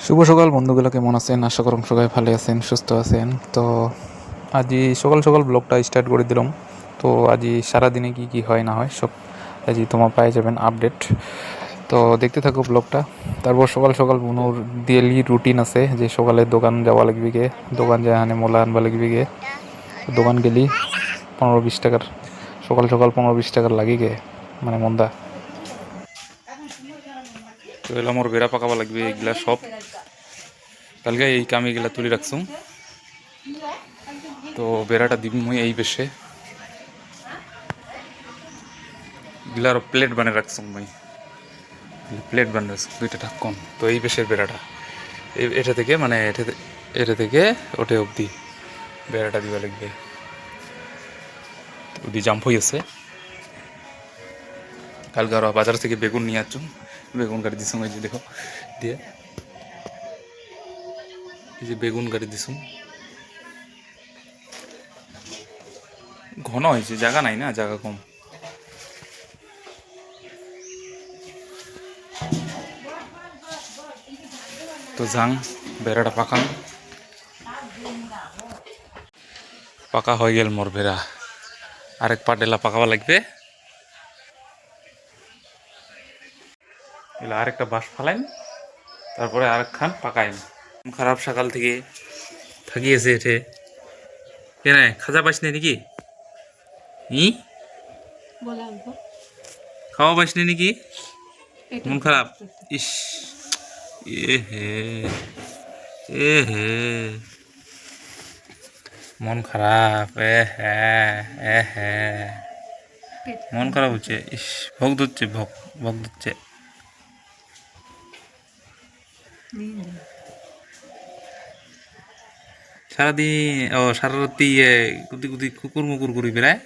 শুভ সকাল বন্ধুগুলো, কেমন আছেন? আশা করুন সবাই ভালো আছেন, সুস্থ আছেন। তো আজি সকাল সকাল ব্লগটা স্টার্ট করে দিলাম। তো আজি সারাদিনে কি কি হয় না হয় সব আজি তোমার পাই যাবেন আপডেট। তো দেখতে থাকো ব্লগটা। তারপর সকাল সকাল বুনোর ডেলি রুটিন আছে যে সকালে দোকান যাওয়া লাগবে গে, দোকান যায় হানে মোলা আনবা লাগবে গে। দোকান গেলি 15-20 টাকার, সকাল সকাল 15-20 টাকার লাগি গে, মানে মন্দা। তো এলাম ওর বেড়া পাকাবা লাগবে এগুলা সব। কালকে এই কামে এগুলা তুলে রাখছুম। তো বেড়াটা দিব মুই এই বেশে এগুলার প্লেট বানিয়ে রাখছুম মুই, প্লেট বানিয়ে রাখছুম দুইটা ঢাক্কন। তো এই বেশের বেড়াটা এটা থেকে মানে এটা থেকে ওঠে অবধি বেড়াটা দিবা লাগবে। ওদি জাম্প হয়ে আছে। কালকে আরো বাজার থেকে বেগুন নিয়ে আসছুম, বেগুন গাড়ি দিছুম এই যে দেখো দিয়ে, এই যে বেগুন গাড়ি দিছুম। ঘন হয়েছে, জায়গা নাই না, জায়গা কম। তো যাং বেড়াটা পাকান, পাকা হয়ে গেল মোর বেড়া। আরেক পা ডেলা পাকাবা লাগবে। এগুলো আরেকটা বাঁশ ফালাইন, তারপরে আরেকখান পাকাইন। খারাপ সকাল থেকে থাকিয়েছে এঠে কেন খাজা পাইস নি নাকি? ই খাওয়া পাইস নি নাকি? মন খারাপ? ইস, এ হে, এ হে, মন খারাপ, এ হ্যাঁ, এ হ্যাঁ, মন খারাপ হচ্ছে। ইস, ভোগ ধরছে, ভোগ ভোগ ধরছে। সারাদিন ও সারা রাতি কুদি কুদি কুকুর মুকুর করি বেড়ায়,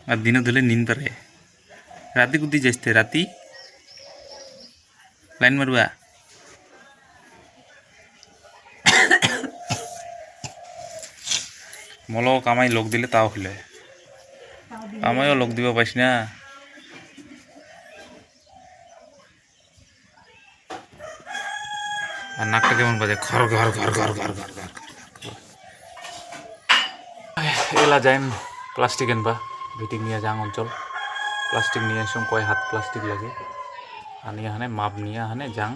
আর দিনে ধরলে নিন পারে। রাতি কুদি যাইতে রাতি লাইন মারবা। মলও কামাই লোক দিলে তাও হলে, কামাইও লোক দিব পাইস না। আর নাকটা কেমন বাজে, ঘর ঘর ঘর ঘর ঘর ঘর ঘর। এলা যাইম প্লাস্টিক আনবা, ভিটিং নিয়ে যাং অঞ্চল। প্লাস্টিক নিয়ে এসম কয় হাত প্লাস্টিক লাগে, আনিয়ে হানে মাপ নিয়ে হানে যাং।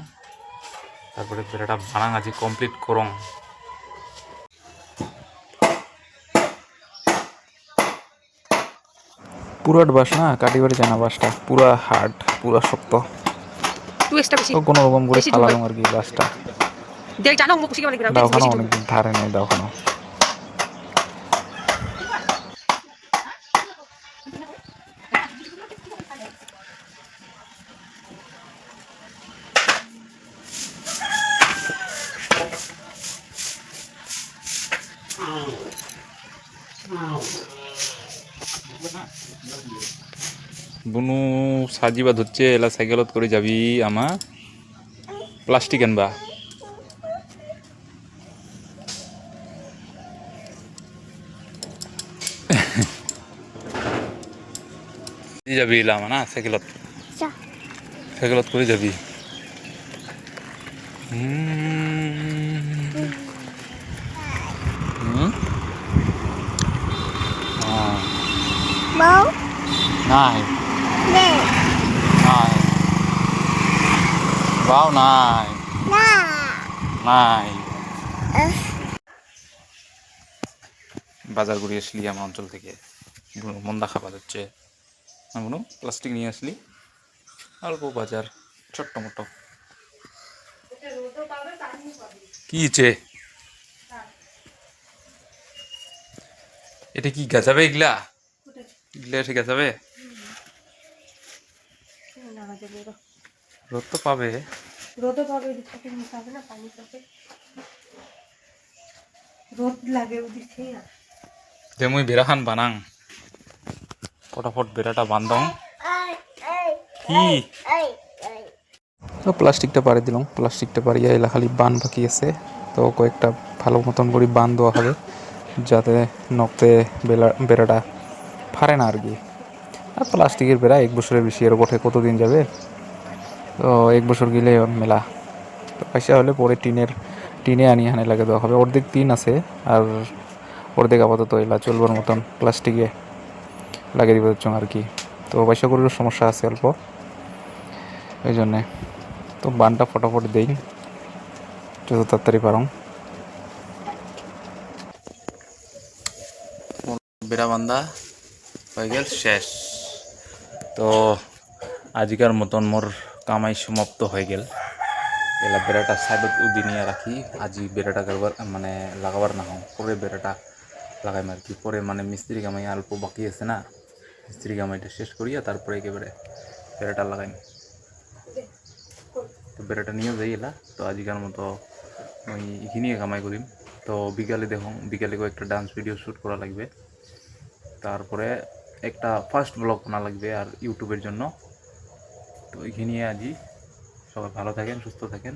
তারপরে বেড়াটা বানাং আজি কমপ্লিট করং। পুরাট বাস না, কাটিবাড়ি জানা বাসটা পুরা হার্ড, পুরা শক্ত। কোনো রকম করে ফালালাম আর কি বাসটা। দাওখানো অনেকদিন ধারে নেই দাওখানো। বুনু সাজিবা ধরছে, এলা সাইকেলত করে যাবি আমা প্লাস্টিক আনবা। যাবি এলা আমা না সাইকেলত, সাইকেলত করে যাবি। নাই নাই বাও নাই নাই। বাজার করে আসলি আমার অঞ্চল থেকে, মন্দা খাবার হচ্ছে না বুনু, প্লাস্টিক নিয়ে আসলি অল্প বাজার ছোট্ট মোটো। কি এটা কি গাছাবে এগুলা, এগুলা এসে গাছাবে? রোদ তো পাবে, রোদও পাবে, না পানি পাবে, রোদ লাগে যে মুই বেড়াখান বানাং ফটাফট বেড়াটা বান্ধং। কি তো প্লাস্টিকটা পাড়ি দিলাম, প্লাস্টিকটা পাড়িয়ে এলা খালি বান বাকি আছে। তো কয়েকটা ভালো মতন করে বান দেওয়া হবে যাতে নখতে বেড়াটা ফারে না আর কি। আর প্লাস্টিকের বেড়া 1 বছরের বেশি এর বটে কতদিন যাবে। তো 1 বছর গেলে মেলা তো পয়সা হলে পরে টিনে আনি হানে লাগে দেওয়া হবে। অর্ধেক টিন আছে আর অর্ধেক আপাতত এলা চলবার মতন প্লাস্টিকে লাগিয়ে দিব আর কি। তো পয়সা করির সমস্যা আছে অল্প, এই জন্যে তো বানটা ফটাফট দেই যত তাড়াতাড়ি পারং। বেড়া বান্ধা হয়ে গেল শেষ। তো আজিকার মতন মোর কামাই সমাপ্ত হয়ে গেল। এলা বেড়াটা সাইডত উদি নিয়ে রাখি, আজি বেড়াটা করবার মানে লাগাবার না হোক, পরে বেড়াটা লাগাইম আর কি। পরে মানে মিস্ত্রি কামাই অল্প বাকি আছে না, মিস্ত্রি কামাইটা শেষ করিয়া তারপরে একেবারে বেড়াটা লাগাইম। তো বেড়াটা নিয়ে যাই এলা। তো আজিকার মতো ওই এখানেই কামাই করিম। তো বিকালে দেখুন, বিকালে কয়েকটা ডান্স ভিডিও শ্যুট করা লাগবে, তারপরে একটা ফার্স্ট ব্লগ বানা লাগবে আর ইউটিউবের জন্য। তো এখানে আজই সবাই ভালো থাকেন, সুস্থ থাকেন।